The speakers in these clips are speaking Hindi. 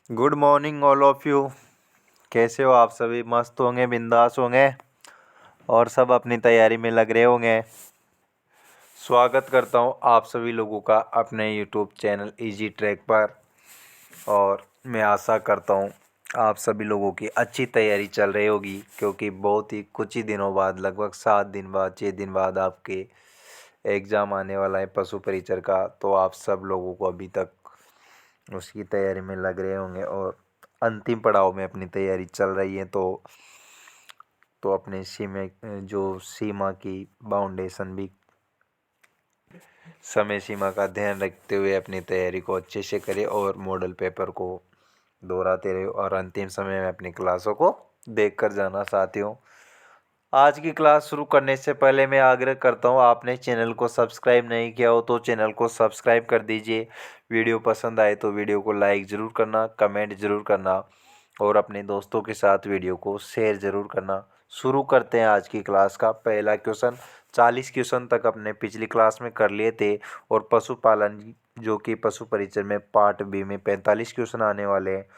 Good morning all of you. कैसे हो आप सभी? मस्त होंगे, बिंदास होंगे और सब अपनी तैयारी में लग रहे होंगे। स्वागत करता हूं आप सभी लोगों का अपने यूट्यूब चैनल इजी ट्रैक पर। और मैं आशा करता हूं आप सभी लोगों की अच्छी तैयारी चल रही होगी, क्योंकि बहुत ही कुछ ही दिनों बाद, लगभग 7 दिन बाद, 6 दिन बाद आपके एग्ज़ाम आने वाला है पशु परिचर का। तो आप सब लोगों को अभी तक उसकी तैयारी में लग रहे होंगे और अंतिम पड़ाव में अपनी तैयारी चल रही है। तो अपने सीमा की बाउंडेशन भी समय सीमा का ध्यान रखते हुए अपनी तैयारी को अच्छे से करें और मॉडल पेपर को दोहराते रहे और अंतिम समय में अपनी क्लासों को देखकर जाना। साथियों, आज की क्लास शुरू करने से पहले मैं आग्रह करता हूं, आपने चैनल को सब्सक्राइब नहीं किया हो तो चैनल को सब्सक्राइब कर दीजिए। वीडियो पसंद आए तो वीडियो को लाइक ज़रूर करना, कमेंट ज़रूर करना और अपने दोस्तों के साथ वीडियो को शेयर ज़रूर करना। शुरू करते हैं आज की क्लास का पहला क्वेश्चन। 40 क्वेश्चन तक अपने पिछली क्लास में कर लिए थे और पशुपालन जो कि पशु परिचय में पार्ट बी में 45 क्वेश्चन आने वाले हैं।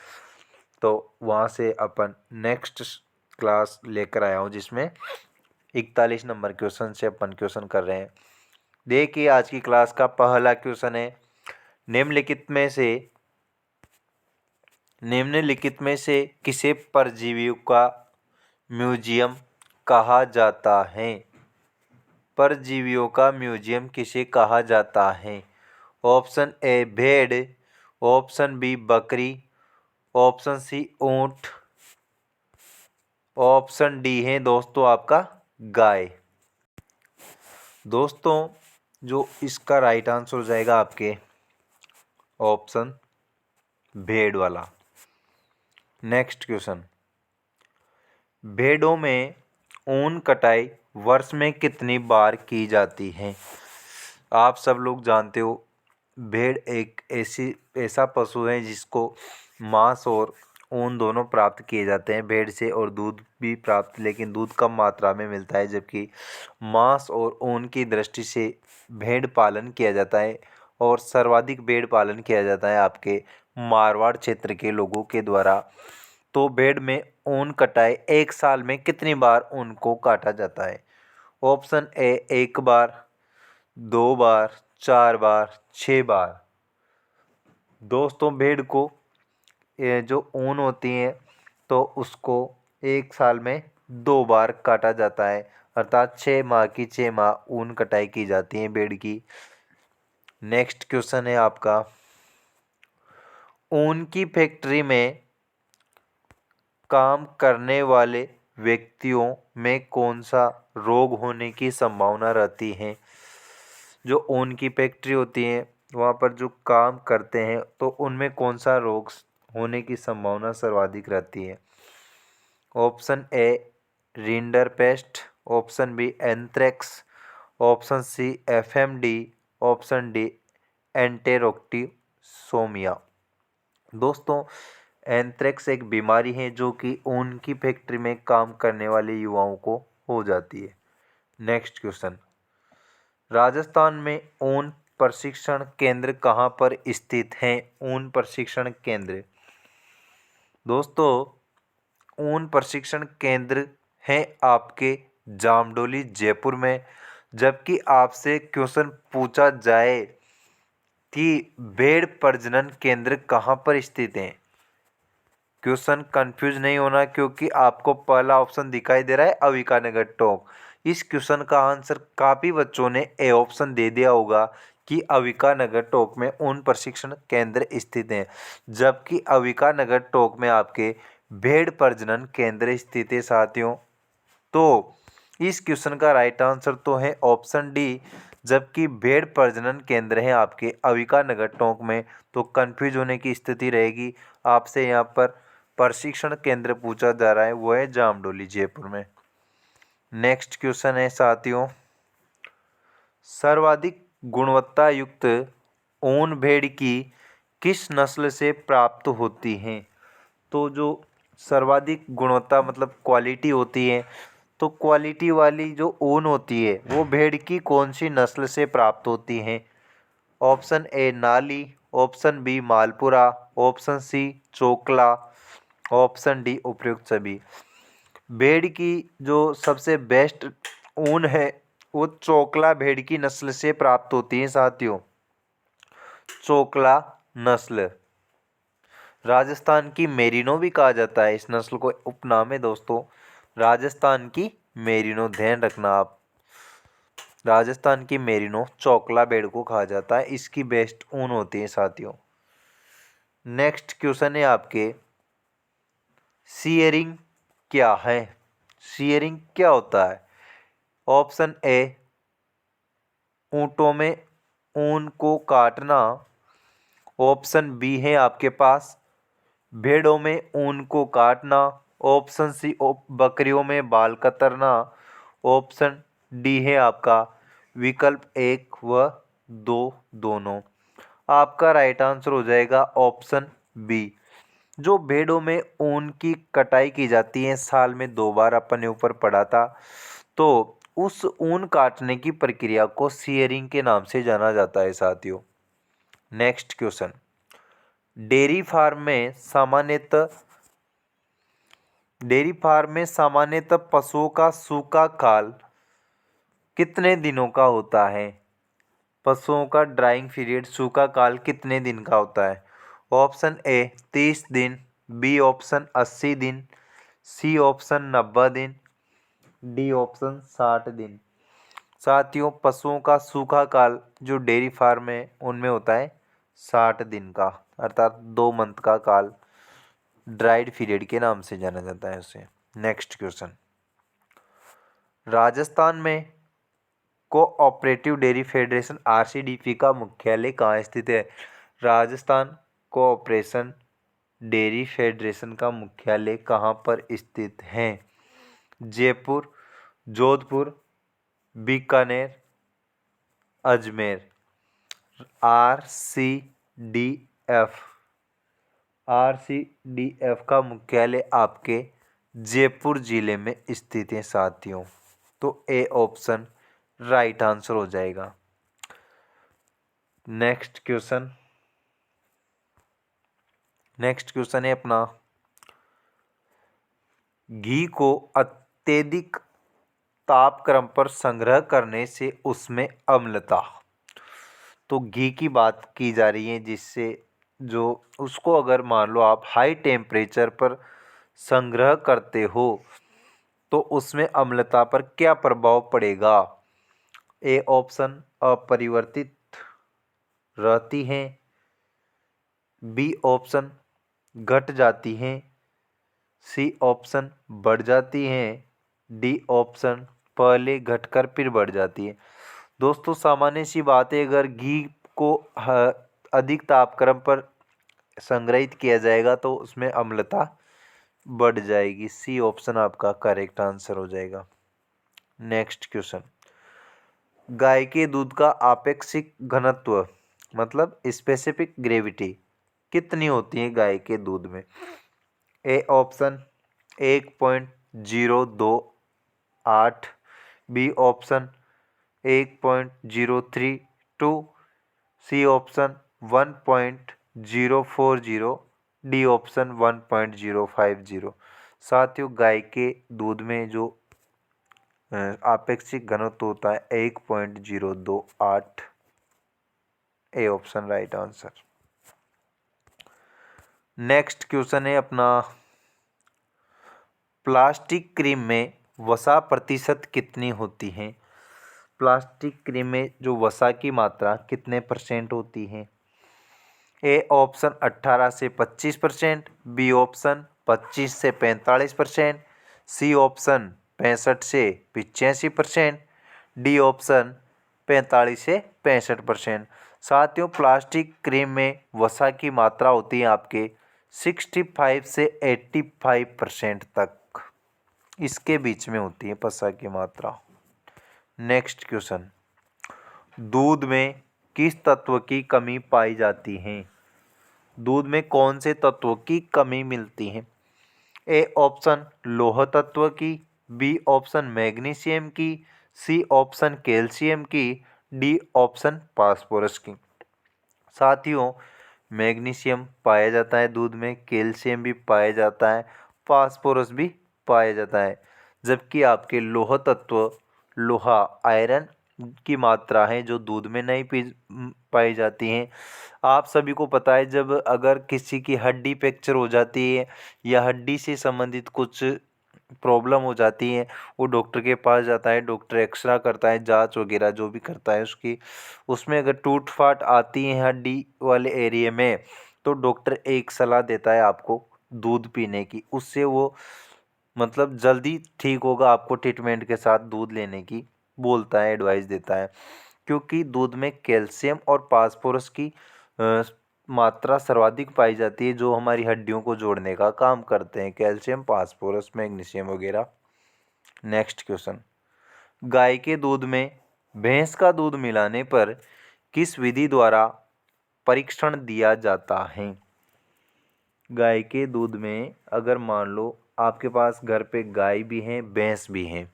तो वहाँ से अपन नेक्स्ट क्लास लेकर आया हूँ जिसमें 41 नंबर क्वेश्चन से अपन क्वेश्चन कर रहे हैं। देखिए, आज की क्लास का पहला क्वेश्चन है, निम्नलिखित में से किसे परजीवियों का म्यूजियम कहा जाता है? परजीवियों का म्यूजियम किसे कहा जाता है? ऑप्शन ए भेड़, ऑप्शन बी बकरी, ऑप्शन सी ऊंट, ऑप्शन डी है दोस्तों आपका गाय। दोस्तों, जो इसका राइट आंसर हो जाएगा आपके ऑप्शन भेड़ वाला। नेक्स्ट क्वेश्चन, भेड़ों में ऊन कटाई वर्ष में कितनी बार की जाती है? आप सब लोग जानते हो, भेड़ एक ऐसा पशु है जिसको मांस और ऊन दोनों प्राप्त किए जाते हैं भेड़ से, और दूध भी प्राप्त, लेकिन दूध कम मात्रा में मिलता है, जबकि मांस और ऊन की दृष्टि से भेड़ पालन किया जाता है। और सर्वाधिक भेड़ पालन किया जाता है आपके मारवाड़ क्षेत्र के लोगों के द्वारा। तो भेड़ में ऊन कटाई एक साल में कितनी बार ऊन को काटा जाता है? ऑप्शन ए 1 बार, 2 बार, 4 बार, 6 बार। दोस्तों, भेड़ को ये जो ऊन होती है तो उसको एक साल में 2 बार काटा जाता है, अर्थात 6 माह की 6 माह ऊन कटाई की जाती है भेड़ की। नेक्स्ट क्वेश्चन है आपका, ऊन की फैक्ट्री में काम करने वाले व्यक्तियों में कौन सा रोग होने की संभावना रहती है? जो ऊन की फैक्ट्री होती है वहाँ पर जो काम करते हैं तो उनमें कौन सा रोग होने की संभावना सर्वाधिक रहती है? Option a rinderpest, option b anthrax, option c FMD, option d enterotoxaemia. दोस्तों, एंथ्रेक्स एक बीमारी है जो कि ऊन की फैक्ट्री में काम करने वाले युवाओं को हो जाती है। नेक्स्ट क्वेश्चन, राजस्थान में ऊन प्रशिक्षण केंद्र कहाँ पर स्थित हैं? ऊन प्रशिक्षण केंद्र, दोस्तों, ऊन प्रशिक्षण केंद्र है आपके जामडोली जयपुर में। जबकि आपसे क्वेश्चन पूछा जाए कि भेड़ प्रजनन केंद्र कहाँ पर स्थित है, क्वेश्चन कंफ्यूज नहीं होना, क्योंकि आपको पहला ऑप्शन दिखाई दे रहा है अविका नगर टोंक। इस क्वेश्चन का आंसर काफ़ी बच्चों ने ए ऑप्शन दे दिया होगा कि अविका नगर टोंक में ऊन प्रशिक्षण केंद्र स्थित है, जबकि अविका नगर टोंक में आपके भेड़ प्रजनन केंद्र स्थित है। साथियों, तो इस क्वेश्चन का राइट आंसर तो है ऑप्शन डी, जबकि भेड़ प्रजनन केंद्र है आपके अविका नगर टोंक में। तो कंफ्यूज होने की स्थिति रहेगी। आपसे यहाँ पर प्रशिक्षण केंद्र पूछा जा रहा है, वो है जामडोली जयपुर में। नेक्स्ट क्वेश्चन है साथियों, सर्वाधिक गुणवत्ता युक्त ऊन भेड़ की किस नस्ल से प्राप्त होती हैं? तो जो सर्वाधिक गुणवत्ता मतलब क्वालिटी होती है, तो क्वालिटी वाली जो ऊन होती है वो भेड़ की कौन सी नस्ल से प्राप्त होती है? Option a Nali, option b Malpura, option c Chokla, option d उपयुक्त सभी। भेड़ की जो सबसे बेस्ट ऊन है वो चोकला भेड़ की नस्ल से प्राप्त होती है साथियों, चोकला नस्ल। राजस्थान की मेरिनो भी कहा जाता है इस नस्ल को, उपनाम है दोस्तों राजस्थान की मेरिनो, ध्यान रखना आप। राजस्थान की मेरिनो चोकला भेड़ को कहा जाता है, इसकी बेस्ट ऊन होती है साथियों। नेक्स्ट क्वेश्चन है आपके, सियरिंग क्या है? सियरिंग क्या होता है? ऑप्शन ए ऊंटों में ऊन को काटना, ऑप्शन बी है आपके पास भेड़ों में ऊन को काटना, ऑप्शन सी बकरियों में बाल कतरना, ऑप्शन डी है आपका विकल्प 1 व 2 दोनों। आपका राइट आंसर हो जाएगा ऑप्शन बी। जो भेड़ों में ऊन की कटाई की जाती है, साल में 2 बार अपन ने ऊपर पढ़ा था, तो उस ऊन काटने की प्रक्रिया को सियरिंग के नाम से जाना जाता है साथियों। नेक्स्ट क्वेश्चन, डेयरी फार्म में सामान्यतः पशुओं का सूखा काल कितने दिनों का होता है? पशुओं का ड्राइंग पीरियड, सूखा काल कितने दिन का होता है? ऑप्शन ए 30 दिन, बी ऑप्शन 80 दिन, सी ऑप्शन 90 दिन, डी ऑप्शन 60 दिन। साथियों पशुओं का सूखा काल जो डेयरी फार्म है उनमें होता है 60 दिन का, अर्थात 2 मंथ का काल ड्राइड पीरियड के नाम से जाना जाता है उसे। नेक्स्ट क्वेश्चन, राजस्थान में कोऑपरेटिव डेयरी फेडरेशन आरसीडीपी का मुख्यालय कहाँ स्थित है? राजस्थान कोऑपरेशन डेयरी फेडरेशन का मुख्यालय कहाँ पर स्थित है? जयपुर, जोधपुर, बीकानेर, अजमेर। आरसीडीएफ का मुख्यालय आपके जयपुर जिले में स्थित है साथियों, तो ए ऑप्शन राइट आंसर हो जाएगा। नेक्स्ट क्वेश्चन है अपना, घी को अत्यधिक तापक्रम पर संग्रह करने से उसमें अम्लता, तो घी की बात की जा रही है जिससे जो उसको अगर मान लो आप हाई टेम्परेचर पर संग्रह करते हो तो उसमें अम्लता पर क्या प्रभाव पड़ेगा? ए ऑप्शन अपरिवर्तित रहती हैं, बी ऑप्शन घट जाती हैं, सी ऑप्शन बढ़ जाती हैं, डी ऑप्शन पहले घटकर फिर बढ़ जाती है। दोस्तों सामान्य सी बात है, अगर घी को अधिक तापक्रम पर संग्रहित किया जाएगा तो उसमें अम्लता बढ़ जाएगी। सी ऑप्शन आपका करेक्ट आंसर हो जाएगा। नेक्स्ट क्वेश्चन, गाय के दूध का आपेक्षिक घनत्व मतलब स्पेसिफिक ग्रेविटी कितनी होती है गाय के दूध में? A option 1.028, B option 1.032, C option 1.040, D option 1.050। साथियों गाय के दूध में जो आपेक्षिक घनत्व होता है 1.028, A option right answer. Next question है अपना, प्लास्टिक क्रीम में वसा प्रतिशत कितनी होती है? प्लास्टिक क्रीम में जो वसा की मात्रा कितने % होती है? ए ऑप्शन 18 से 25%, बी ऑप्शन 25 से 45%, सी ऑप्शन 65 से 85%, डी ऑप्शन 45 से 65%। साथियों प्लास्टिक क्रीम में वसा की मात्रा होती है आपके 65 से 85% तक, इसके बीच में होती है वसा की मात्रा। नेक्स्ट क्वेश्चन, दूध में किस तत्व की कमी पाई जाती है? दूध में कौन से तत्वों की कमी मिलती है? ए ऑप्शन लौह तत्व की, बी ऑप्शन मैग्नीशियम की, सी ऑप्शन कैल्शियम की, डी ऑप्शन फास्फोरस की। साथियों मैग्नीशियम पाया जाता है दूध में, कैल्शियम भी पाया जाता है, फास्फोरस भी पाया जाता है। जबकि आपके लोह तत्व, लोहा, आयरन की मात्रा है जो दूध में नहीं पाई जाती हैं। आप सभी को पता है, जब अगर किसी की हड्डी फ्रैक्चर हो जाती है या हड्डी से संबंधित कुछ प्रॉब्लम हो जाती है, वो डॉक्टर के पास जाता है, डॉक्टर एक्सरा करता है, जांच वगैरह जो भी करता है उसकी, उसमें अगर टूट फाट आती है हड्डी वाले एरिया में, तो डॉक्टर एक सलाह देता है आपको दूध पीने की। उससे वो मतलब जल्दी ठीक होगा, आपको ट्रीटमेंट के साथ दूध लेने की बोलता है, एडवाइस देता है। क्योंकि दूध में कैल्शियम और फास्फोरस की मात्रा सर्वाधिक पाई जाती है, जो हमारी हड्डियों को जोड़ने का काम करते हैं, कैल्शियम, फास्फोरस, मैग्नीशियम वगैरह। नेक्स्ट क्वेश्चन, गाय के दूध में भैंस का दूध मिलाने पर किस विधि द्वारा परीक्षण दिया जाता है? गाय के दूध में अगर मान लो आपके पास घर पे गाय भी है, भैंस भी है,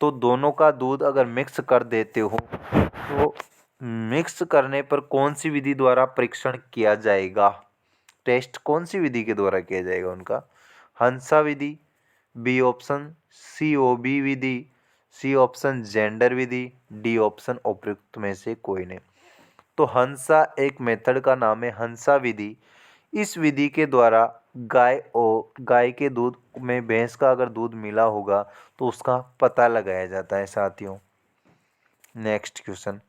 तो दोनों का दूध अगर मिक्स कर देते हो, तो मिक्स करने पर कौन सी विधि द्वारा परीक्षण किया जाएगा? टेस्ट कौन सी विधि के द्वारा किया जाएगा उनका? हंसा विधि, बी ऑप्शन, सी ओ बी विधि, सी ऑप्शन जेंडर विधि, डी ऑप्शन उपयुक्त में से कोई नहीं। तो हंसा एक मेथड का नाम है, हंसा विधि। इस विधि के द्वारा गाय के दूध में भैंस का अगर दूध मिला होगा तो उसका पता लगाया जाता है साथियों। नेक्स्ट क्वेश्चन,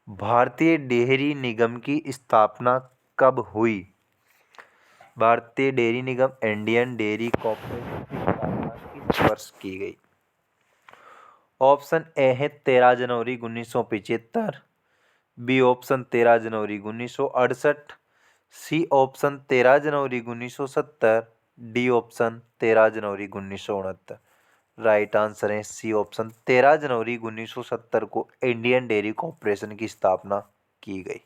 भारतीय डेयरी निगम की स्थापना कब हुई? भारतीय डेयरी निगम, इंडियन डेयरी कॉर्पोरेशन की स्थापना किस वर्ष की गई? ऑप्शन ए है 13 जनवरी 1975, बी ऑप्शन 13 जनवरी 1968, सी ऑप्शन 13 जनवरी 1970, डी ऑप्शन 13 जनवरी 1969। राइट आंसर है सी ऑप्शन, 13 जनवरी 1970 को इंडियन डेयरी कॉर्पोरेशन की स्थापना की गई।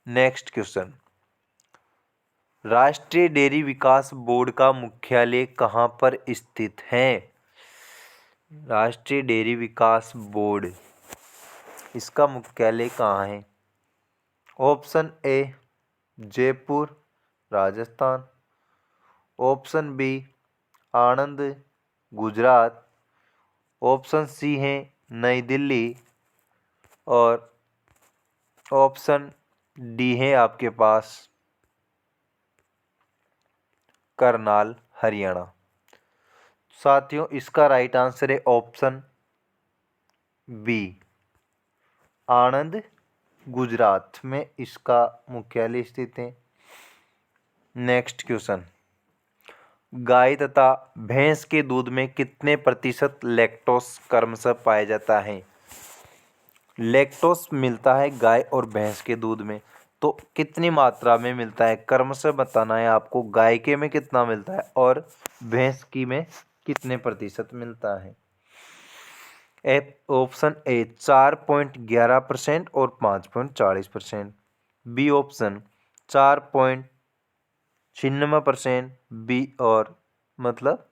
नेक्स्ट क्वेश्चन, राष्ट्रीय डेयरी विकास बोर्ड का मुख्यालय कहाँ पर स्थित है? राष्ट्रीय डेयरी विकास बोर्ड, इसका मुख्यालय कहाँ है? Option A Jaipur Rajasthan, option B Anand Gujarat, option C है नई दिल्ली, और ऑप्शन डी है आपके पास करनाल हरियाणा। साथियों, इसका राइट आंसर है ऑप्शन बी, आनंद गुजरात में इसका मुख्यालय स्थित है। नेक्स्ट क्वेश्चन, गाय तथा भैंस के दूध में कितने प्रतिशत लैक्टोज क्रमशः पाया जाता है? लैक्टोज मिलता है गाय और भैंस के दूध में, तो कितनी मात्रा में मिलता है क्रमशः बताना है आपको। गाय के में कितना मिलता है और भैंस की में कितने प्रतिशत मिलता है? ऑप्शन ए 4.11% और 5.40%, बी ऑप्शन 4.96%, बी और मतलब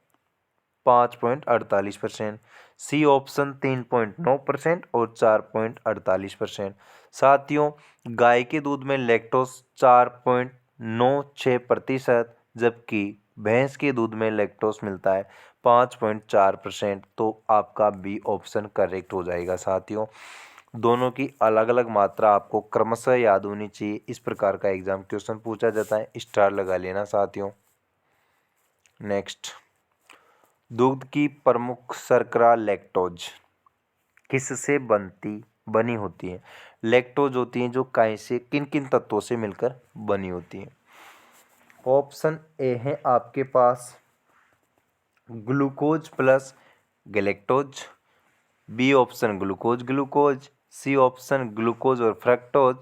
5.48%, सी ऑप्शन 3.9% और 4.48%। साथियों, गाय के दूध में लैक्टोज 4.96%, जबकि भैंस के दूध में लैक्टोज मिलता है 5.4%। तो आपका बी ऑप्शन करेक्ट हो जाएगा। साथियों, दोनों की अलग अलग मात्रा आपको क्रमशः याद होनी चाहिए। इस प्रकार का एग्जाम क्वेश्चन पूछा जाता है, स्टार लगा लेना साथियों। नेक्स्ट, दूध की प्रमुख शर्करा लैक्टोज किससे बनी होती है? लैक्टोज होती हैं जो काय से, किन किन तत्वों से मिलकर बनी होती हैं? ऑप्शन ए है आपके पास glucose plus galactose, b option glucose glucose, c option glucose और फ्रक्टोज,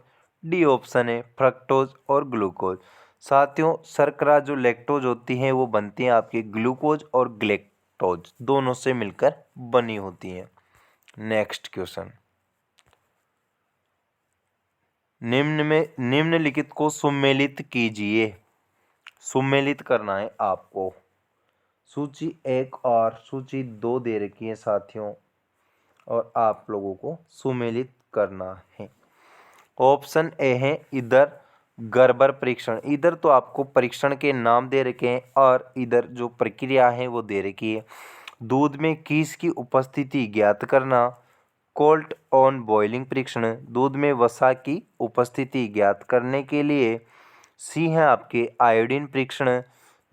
डी ऑप्शन है फ्रक्टोज और ग्लूकोज। साथियों, शर्करा जो लैक्टोज होती हैं वो बनती हैं आपकी ग्लूकोज और ग्लैक्टोज दोनों से मिलकर बनी होती हैं। नेक्स्ट क्वेश्चन, निम्नलिखित को सुमेलित कीजिए। सुमेलित करना है आपको। सूची 1 और सूची 2 दे रखी है साथियों, और आप लोगों को सुमेलित करना है। ऑप्शन ए है इधर गर्बर परीक्षण, इधर तो आपको परीक्षण के नाम दे रखे हैं और इधर जो प्रक्रिया है वो दे रखी है। दूध में कीस की उपस्थिति ज्ञात करना। कोल्ट ऑन बॉइलिंग परीक्षण, दूध में वसा की उपस्थिति ज्ञात करने के लिए। सी है आपके आयोडीन परीक्षण,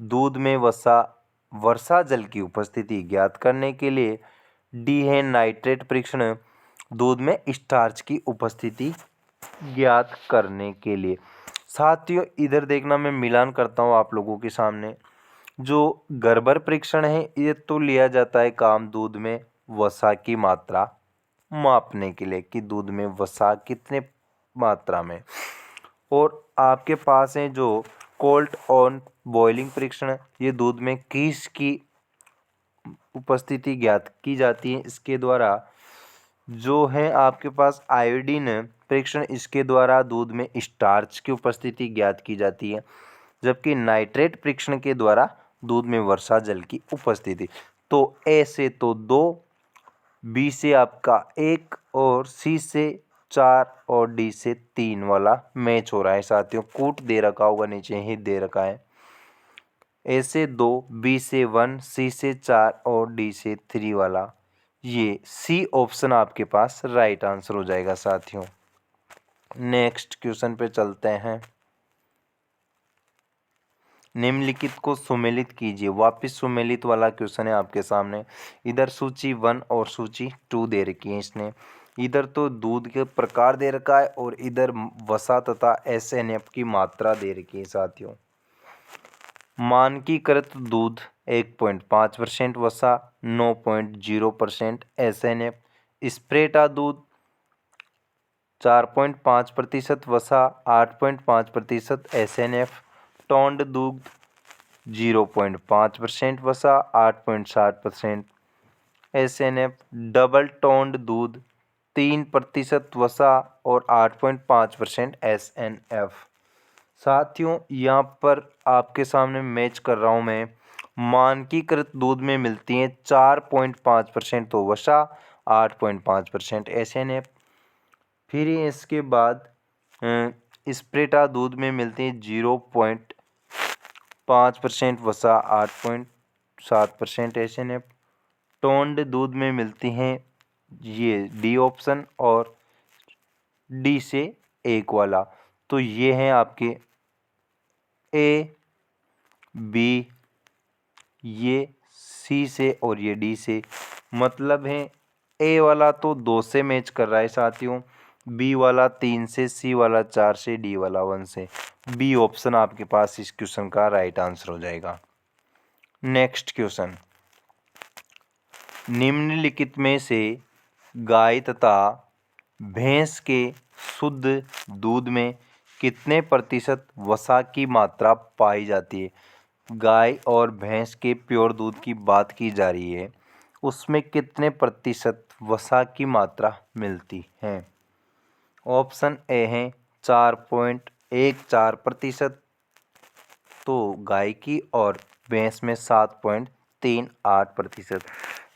दूध में वर्षा जल की उपस्थिति ज्ञात करने के लिए। डी है नाइट्रेट परीक्षण, दूध में स्टार्च की उपस्थिति ज्ञात करने के लिए। साथियों इधर देखना, मैं मिलान करता हूँ आप लोगों के सामने। जो गर्बर परीक्षण है ये तो लिया जाता है काम दूध में वसा की मात्रा मापने के लिए कि दूध में वसा कितने मात्रा में। और आपके पास है जो कोल्ट ऑन बॉइलिंग परीक्षण, ये दूध में कीस की उपस्थिति ज्ञात की जाती है इसके द्वारा। जो है आपके पास आयोडीन परीक्षण, इसके द्वारा दूध में स्टार्च की उपस्थिति ज्ञात की जाती है। जबकि नाइट्रेट परीक्षण के द्वारा दूध में वर्षा जल की उपस्थिति। तो ए से तो 2, बी से आपका 1 और सी से 4 और डी से 3 वाला मैच हो रहा है। साथियों कूट दे रखा होगा, नीचे ही दे रखा है। ए से 2, बी से 1, सी से 4 और डी से 3 वाला, ये सी ऑप्शन आपके पास राइट आंसर हो जाएगा। साथियों नेक्स्ट क्वेश्चन पे चलते हैं। निम्नलिखित को सुमेलित कीजिए। वापस सुमेलित वाला क्वेश्चन है आपके सामने। इधर सूची 1 और सूची 2 दे रखी है इसने। इधर तो दूध के प्रकार दे रखा है और इधर वसा तथा SNF की मात्रा दे रखी है। साथियों मानकीकृत दूध 1.5% वसा, 9.0% SNF। स्प्रेटा दूध 4.5% वसा, 8.5% SNF। टोंड दूध 0.5% वसा, 8.7% SNF। डबल टोंड दूध 3% वसा और 8.5% SNF। साथियों यहाँ पर आपके सामने मैच कर रहा हूँ मैं। मानकीकृत दूध में मिलती हैं 4.5% तो वसा, 8.5% SNF। फिर इसके बाद स्प्रेटा दूध में मिलती हैं 0.5% वसा, 8.7% SNF। टोंड दूध में मिलती हैं ये डी ऑप्शन और डी से 1 वाला। तो ये हैं आपके ए, बी, ये सी से और ये डी से। मतलब है ए वाला तो 2 से मैच कर रहा है साथियों, बी वाला 3 से, सी वाला 4 से, डी वाला 1 से। बी ऑप्शन आपके पास इस क्वेश्चन का राइट आंसर हो जाएगा। नेक्स्ट क्वेश्चन, निम्नलिखित में से गाय तथा भैंस के शुद्ध दूध में कितने प्रतिशत वसा की मात्रा पाई जाती है। गाय और भैंस के प्योर दूध की बात की जा रही है, उसमें कितने प्रतिशत वसा की मात्रा मिलती है। ऑप्शन ए है 4.14%, तो गाय की, और भैंस में 7.38%।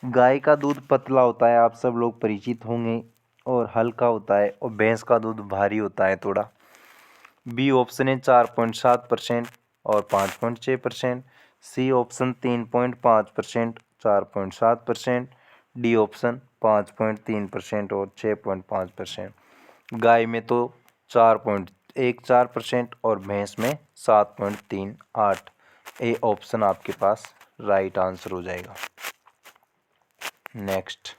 गाय का दूध पतला होता है, आप सब लोग परिचित होंगे, और हल्का होता है, और भैंस का दूध भारी होता है थोड़ा। बी ऑप्शन है 4.7% और 5.6%। C option 3.5%, 4.7%। डी ऑप्शन 5.3% और 6.5%। गाय में तो 4.14% और भैंस में 7.38। ए ऑप्शन आपके पास राइट आंसर हो जाएगा। नेक्स्ट,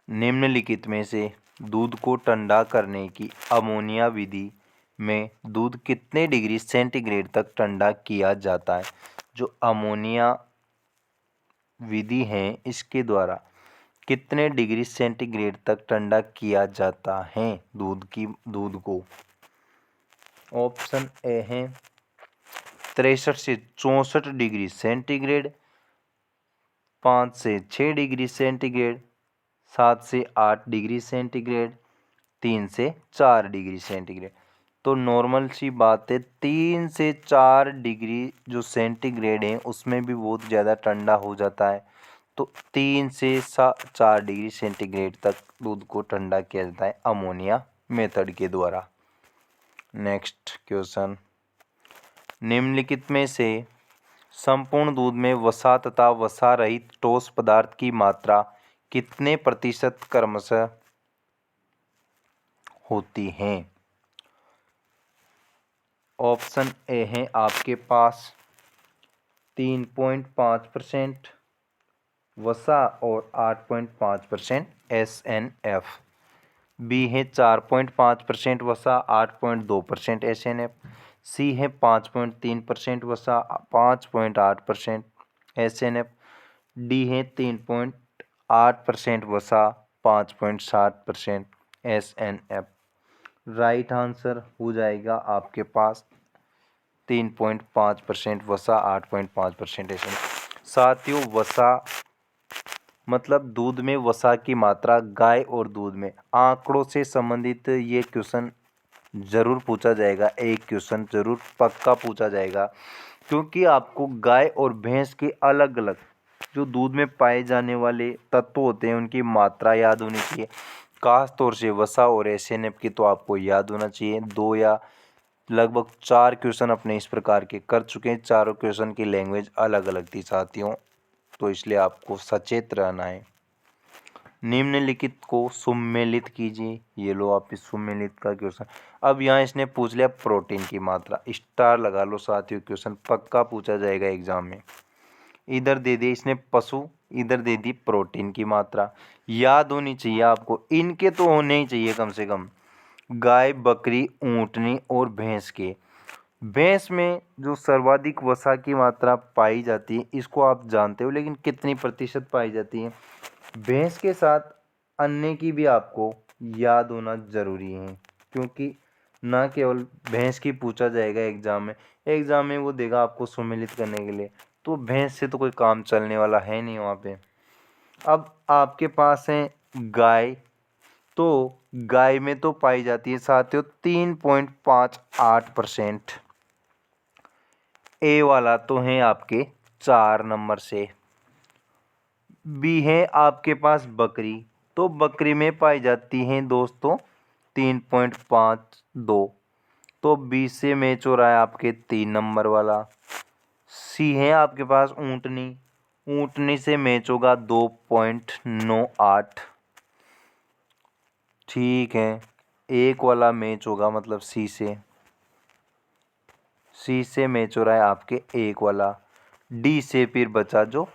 निम्नलिखित में से दूध को ठंडा करने की अमोनिया विधि में दूध कितने डिग्री सेंटीग्रेड तक ठंडा किया जाता है। जो अमोनिया विधि है इसके द्वारा कितने डिग्री सेंटीग्रेड तक ठंडा किया जाता है दूध को। ऑप्शन ए है 63 से 64 डिग्री सेंटीग्रेड, 5 से 6 डिग्री सेंटीग्रेड, 7 से 8 डिग्री सेंटीग्रेड, 3 से 4 डिग्री सेंटीग्रेड। तो नॉर्मल सी बात है, 3 से 4 डिग्री जो सेंटीग्रेड है उसमें भी बहुत ज़्यादा ठंडा हो जाता है। तो 3 से 4 डिग्री सेंटीग्रेड तक दूध को ठंडा किया जाता है अमोनिया मेथड के द्वारा। नेक्स्ट क्वेश्चन, निम्नलिखित में से संपूर्ण दूध में वसा तथा वसा रहित ठोस पदार्थ की मात्रा कितने प्रतिशत क्रमशः होती हैं? ऑप्शन ए है आपके पास 3.5% वसा और 8.5% SNF, बी है 4.5% वसा 8.2% SNF, सी है 5.3% वसा 5.8% SNF, डी है 3.8% वसा 5.7% SNF। राइट आंसर हो जाएगा आपके पास 3.5% वसा 8.5% SNF। साथियों, वसा मतलब दूध में वसा की मात्रा गाय और दूध में, आंकड़ों से संबंधित ये क्वेश्चन ज़रूर पूछा जाएगा, एक क्वेश्चन ज़रूर पक्का पूछा जाएगा, क्योंकि आपको गाय और भैंस के अलग अलग जो दूध में पाए जाने वाले तत्व होते हैं उनकी मात्रा याद होनी चाहिए। खास तौर से वसा और SNF की तो आपको याद होना चाहिए। 2 या लगभग 4 क्वेश्चन अपने इस प्रकार के कर चुके हैं। चारों क्वेश्चन की लैंग्वेज अलग अलग थी साथियों, तो इसलिए आपको सचेत रहना है। निम्नलिखित को सुमेलित कीजिए। ये लो आप इस सुमेलित का क्वेश्चन। अब यहाँ इसने पूछ लिया प्रोटीन की मात्रा, स्टार लगा लो साथियों, क्वेश्चन पक्का पूछा जाएगा एग्जाम में। इधर दे दी इसने पशु, इधर दे दी प्रोटीन की मात्रा, याद होनी चाहिए आपको, इनके तो होने ही चाहिए कम से कम। गाय, बकरी, ऊँटनी और भैंस के। भैंस में जो सर्वाधिक वसा की मात्रा पाई जाती है इसको आप जानते हो, लेकिन कितनी प्रतिशत पाई जाती है? भैंस के साथ अन्य की भी आपको याद होना ज़रूरी है, क्योंकि ना केवल भैंस की पूछा जाएगा एग्ज़ाम में वो देगा आपको सुमेलित करने के लिए, तो भैंस से तो कोई काम चलने वाला है नहीं वहाँ पे। अब आपके पास है गाय, तो गाय में तो पाई जाती है साथियों 3.58%। ए वाला तो है आपके 4 नंबर से। बी है आपके पास बकरी, तो बकरी में पाई जाती हैं दोस्तों 3.52, तो बी से मैच हो रहा है आपके 3 नंबर वाला। सी है आपके पास ऊँटनी, ऊँटनी से मैच होगा 2.98, ठीक है। एक वाला मैच होगा मतलब सी से मैच हो रहा है आपके एक वाला। डी से फिर बचा जो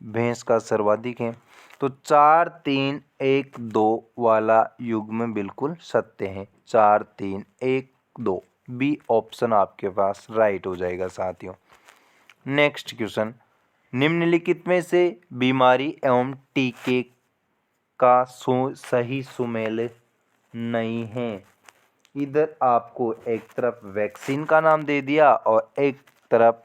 भैंस का सर्वाधिक है, तो 4 3 1 2 वाला युग्म बिल्कुल सत्य है। 4 3 1 2 बी ऑप्शन आपके पास राइट हो जाएगा साथियों। नेक्स्ट क्वेश्चन, निम्नलिखित में से बीमारी एवं टीके का सही सुमेल नहीं है। इधर आपको एक तरफ वैक्सीन का नाम दे दिया और एक तरफ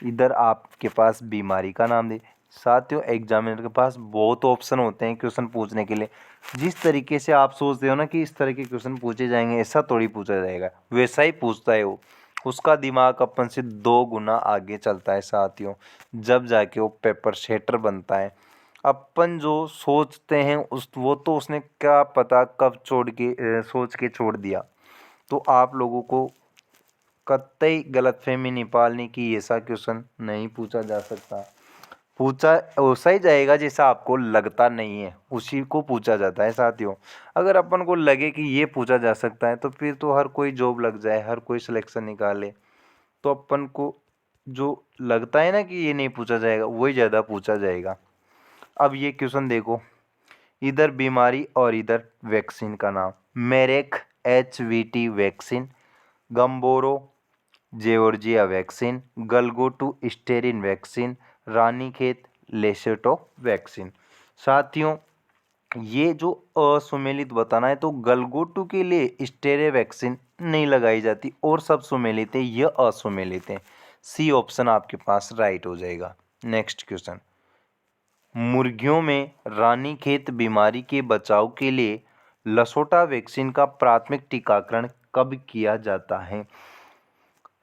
इधर आपके पास बीमारी का नाम दे। साथियों, एग्जामिनर के पास बहुत ऑप्शन होते हैं क्वेश्चन पूछने के लिए। जिस तरीके से आप सोचते हो ना कि इस तरह के क्वेश्चन पूछे जाएंगे, ऐसा थोड़ी पूछा जाएगा, वैसा ही पूछता है वो। उसका दिमाग अपन से 2 गुना आगे चलता है साथियों, जब जाके वो पेपर सेटर बनता है। अपन जो सोचते हैं वो तो उसने क्या पता कब सोच के छोड़ दिया। तो आप लोगों को कतई गलतफहमी नहीं पालनी कि ऐसा क्वेश्चन नहीं पूछा जा सकता। पूछा वैसा ही जाएगा जैसा आपको लगता नहीं है उसी को पूछा जाता है साथियों। अगर अपन को लगे कि ये पूछा जा सकता है तो फिर तो हर कोई जॉब लग जाए, हर कोई सिलेक्शन निकाले। तो अपन को जो लगता है ना कि ये नहीं पूछा जाएगा वही ज़्यादा पूछा जाएगा। अब ये क्वेश्चन देखो, इधर बीमारी और इधर वैक्सीन का नाम। Marek HVT vaccine, Gumboro Georgia vaccine, गलगोटू strain vaccine, Ranikhet LaSota vaccine. साथियों, ये जो असुमेलित बताना है तो गलगोटू के लिए स्टेरे वैक्सीन नहीं लगाई जाती और सब सुमेलित है, ये असुमेलित है। सी ऑप्शन आपके पास राइट हो जाएगा। नेक्स्ट क्वेश्चन, मुर्गियों में रानीखेत बीमारी के बचाव के लिए लसोटा वैक्सीन का प्राथमिक टीकाकरण कब किया जाता है?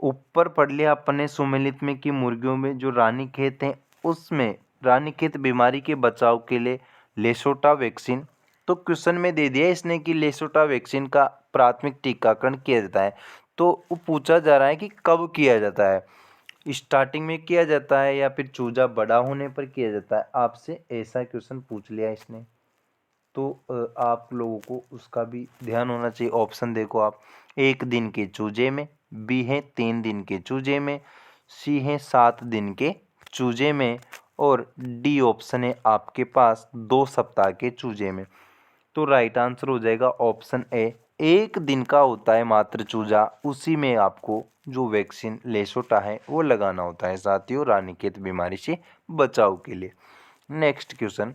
ऊपर पढ़ लिया अपने सुमेलित में कि मुर्गियों में जो रानीखेत है उसमें रानीखेत बीमारी के बचाव के लिए लेसोटा वैक्सीन, तो क्वेश्चन में दे दिया इसने कि लेसोटा वैक्सीन का प्राथमिक टीकाकरण किया जाता है। तो वो पूछा जा रहा है कि कब किया जाता है, स्टार्टिंग में किया जाता है या फिर चूजा बड़ा होने पर किया जाता है। आपसे ऐसा क्वेश्चन पूछ लिया इसने, तो आप लोगों को उसका भी ध्यान होना चाहिए। ऑप्शन देखो आप, 1 दिन के चूजे में, बी है 3 दिन के चूजे में, सी है 7 दिन के चूजे में, और डी ऑप्शन है आपके पास 2 सप्ताह के चूजे में। तो राइट आंसर हो जाएगा ऑप्शन ए, 1 दिन का होता है मात्र चूजा, उसी में आपको जो वैक्सीन लेसोटा है वो लगाना होता है साथियों, रानीखेत बीमारी से बचाव के लिए। नेक्स्ट क्वेश्चन,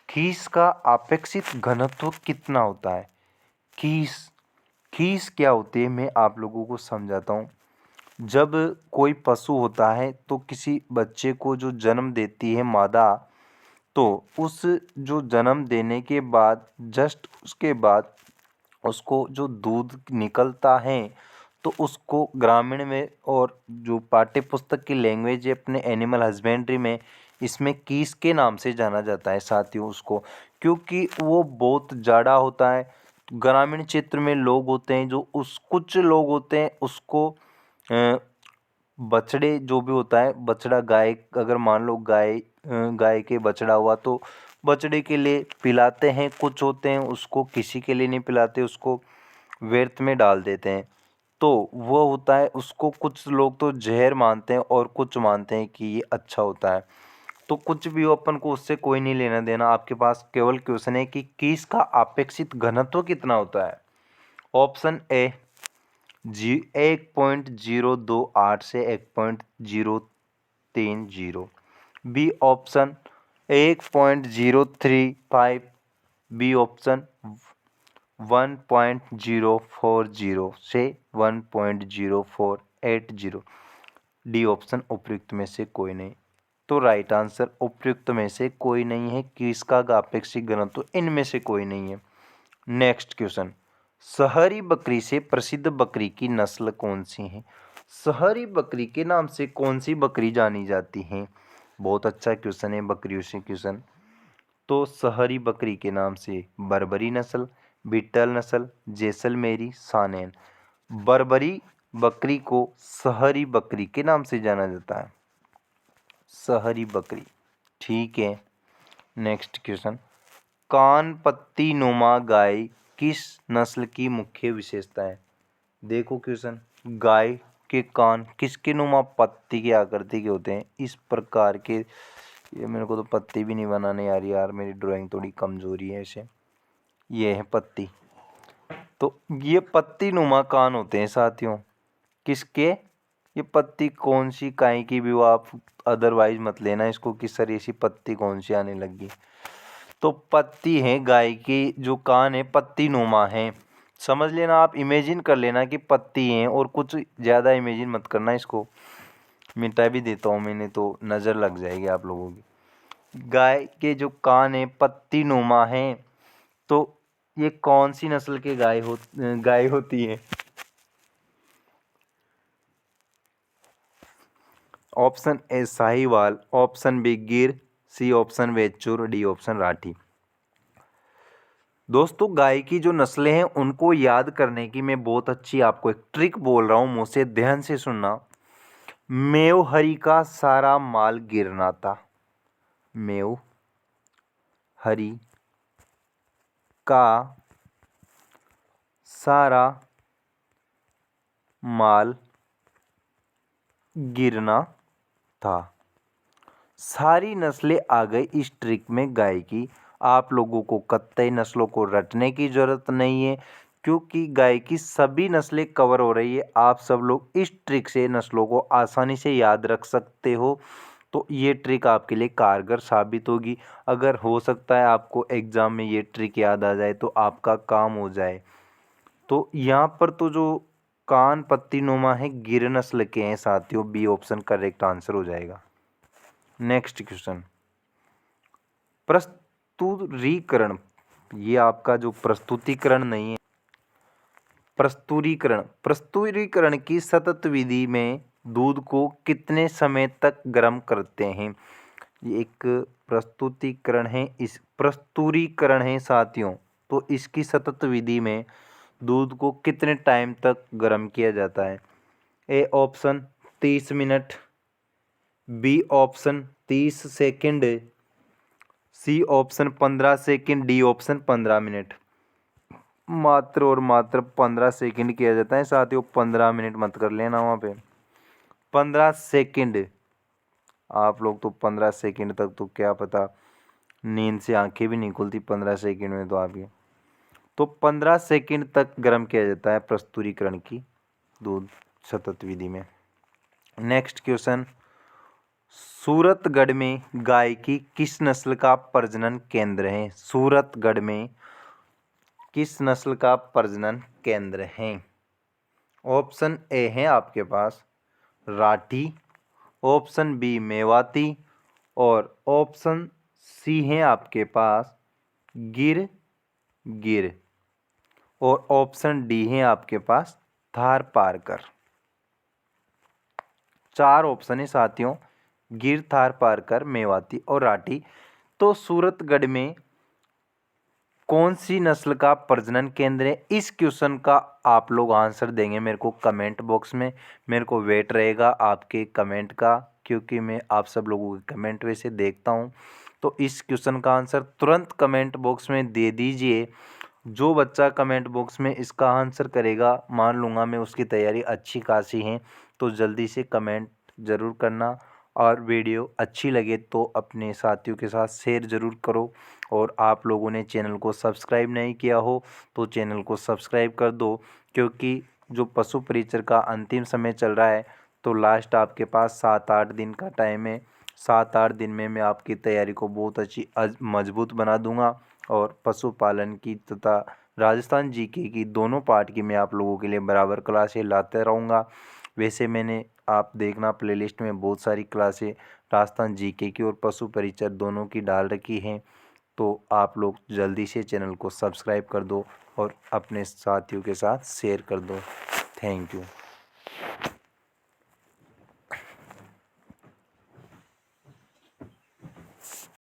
खीस का अपेक्षित घनत्व कितना होता है? खीस क्या होती है मैं आप लोगों को समझाता हूँ। जब कोई पशु होता है तो किसी बच्चे को जो जन्म देती है मादा, तो उस जो जन्म देने के बाद जस्ट उसके बाद उसको जो दूध निकलता है, तो उसको ग्रामीण में और जो पाठ्य पुस्तक की लैंग्वेज है अपने एनिमल हस्बेंड्री में, इसमें कीस के नाम से जाना जाता है साथियों उसको, क्योंकि वो बहुत जाड़ा होता है। ग्रामीण क्षेत्र में लोग होते हैं जो कुछ लोग होते हैं उसको बछड़े जो भी होता है, बछड़ा गाय, अगर मान लो गाय के बछड़ा हुआ तो बछड़े के लिए पिलाते हैं, कुछ होते हैं उसको किसी के लिए नहीं पिलाते, उसको व्यर्थ में डाल देते हैं। तो वो होता है उसको कुछ लोग तो जहर मानते हैं और कुछ मानते हैं कि ये अच्छा होता है। तो कुछ भी हो, अपन को उससे कोई नहीं लेना देना। आपके पास केवल क्वेश्चन है कि किस का अपेक्षित घनत्व कितना होता है। ऑप्शन ए 1.028 से 1.030, बी ऑप्शन 1.035, बी ऑप्शन 1.040 से 1.0480, डी ऑप्शन उपयुक्त में से कोई नहीं। तो राइट आंसर उपयुक्त में से कोई नहीं है, किसका अपेक्षित घनत्व इनमें से कोई नहीं है। नेक्स्ट क्वेश्चन, शहरी बकरी से प्रसिद्ध बकरी की नस्ल कौन सी है? शहरी बकरी के नाम से कौन सी बकरी जानी जाती है? बहुत अच्छा क्वेश्चन है बकरियों से क्वेश्चन। तो शहरी बकरी के नाम से बर्बरी नस्ल, बीटल नस्ल, जैसलमेरी, सानेन। बर्बरी बकरी को शहरी बकरी के नाम से जाना जाता है, शहरी बकरी, ठीक है। नेक्स्ट क्वेश्चन, कान पत्ती नुमा गाय किस नस्ल की मुख्य विशेषता है? देखो क्वेश्चन, गाय के कान किसके नुमा पत्ती की आकृति के होते हैं, इस प्रकार के। ये मेरे को तो पत्ती भी नहीं बनाने आ रही यार, मेरी ड्राइंग थोड़ी कमजोरी है इसे। ये है पत्ती, तो ये पत्ती नुमा कान होते हैं साथियों किसके? ये पत्ती कौन सी काई की भी हो, आप अदरवाइज मत लेना इसको कि सर ऐसी पत्ती कौन सी आने लगी। तो पत्ती है गाय की, जो कान है पत्ती नुमा है, समझ लेना आप, इमेजिन कर लेना कि पत्ती है, और कुछ ज़्यादा इमेजिन मत करना। इसको मिटा भी देता हूँ मैंने तो नज़र लग जाएगी आप लोगों की। गाय के जो कान है पत्ती नुमा है, तो ये कौन सी नस्ल के गाय होती है? Option a Sahiwal, option b Gir, c option Vechur, d option Rathi. दोस्तों गाय की जो नस्लें हैं उनको याद करने की मैं बहुत अच्छी आपको एक ट्रिक बोल रहा हूँ, मुझसे ध्यान से सुनना। मेव हरी का सारा माल गिरना था, मेव हरी का सारा माल गिरना था। सारी नस्लें आ गई इस ट्रिक में गाय की। आप लोगों को कतई नस्लों को रटने की ज़रूरत नहीं है, क्योंकि गाय की सभी नस्लें कवर हो रही है। आप सब लोग इस ट्रिक से नस्लों को आसानी से याद रख सकते हो। तो ये ट्रिक आपके लिए कारगर साबित होगी। अगर हो सकता है आपको एग्ज़ाम में ये ट्रिक याद आ जाए तो आपका काम हो जाए। तो यहाँ पर तो जो कान पत्ती नुमा है गिर नस्ल के हैं साथियों, बी ऑप्शन करेक्ट आंसर हो जाएगा। नेक्स्ट क्वेश्चन, प्रस्तुरीकरण, ये आपका जो प्रस्तुतिकरण नहीं है, प्रस्तुरीकरण की सतत विधि में दूध को कितने समय तक गर्म करते हैं? ये एक प्रस्तुतिकरण है, इस प्रस्तुरीकरण है साथियों, तो इसकी सतत विधि में दूध को कितने टाइम तक गर्म किया जाता है? A option 30 minute, B option 30 second, C option 15 second, D option 15 minute. मात्र और मात्र 15 सेकंड किया जाता है साथियों, 15 मिनट मत कर लेना वहाँ पे। 15 सेकंड। आप लोग तो 15 सेकंड तक तो क्या पता, नींद से आंखें भी नहीं खुलती 15 सेकंड में तो आपकी। तो 15 सेकंड तक गर्म किया जाता है प्रस्तुरीकरण की दूध सतत विधि में। नेक्स्ट क्वेश्चन, सूरतगढ़ में गाय की किस नस्ल का प्रजनन केंद्र है? सूरतगढ़ में किस नस्ल का प्रजनन केंद्र है? ऑप्शन ए है आपके पास राठी, ऑप्शन बी मेवाती और ऑप्शन सी है आपके पास गिर और ऑप्शन डी है आपके पास थारपारकर। 4 ऑप्शन है साथियों, गिर, थारपारकर, मेवाती और राठी। तो सूरतगढ़ में कौन सी नस्ल का प्रजनन केंद्र है? इस क्वेश्चन का आप लोग आंसर देंगे मेरे को कमेंट बॉक्स में। मेरे को वेट रहेगा आपके कमेंट का, क्योंकि मैं आप सब लोगों के कमेंट वैसे देखता हूं। तो इस क्वेश्चन का आंसर तुरंत कमेंट बॉक्स में दे दीजिए। जो बच्चा कमेंट बॉक्स में इसका आंसर करेगा, मान लूँगा मैं उसकी तैयारी अच्छी खासी है। तो जल्दी से कमेंट ज़रूर करना, और वीडियो अच्छी लगे तो अपने साथियों के साथ शेयर ज़रूर करो। और आप लोगों ने चैनल को सब्सक्राइब नहीं किया हो तो चैनल को सब्सक्राइब कर दो, क्योंकि जो पशु परिचर का अंतिम समय चल रहा है, तो लास्ट आपके पास 7-8 दिन का टाइम है। 7-8 दिन में मैं आपकी तैयारी को बहुत अच्छी मजबूत बना दूंगा, और पशुपालन की तथा राजस्थान जीके की दोनों पार्ट की मैं आप लोगों के लिए बराबर क्लासें लाते रहूँगा। वैसे मैंने, आप देखना प्लेलिस्ट में बहुत सारी क्लासें राजस्थान जीके की और पशु परिचर दोनों की डाल रखी हैं। तो आप लोग जल्दी से चैनल को सब्सक्राइब कर दो और अपने साथियों के साथ शेयर कर दो। Thank you.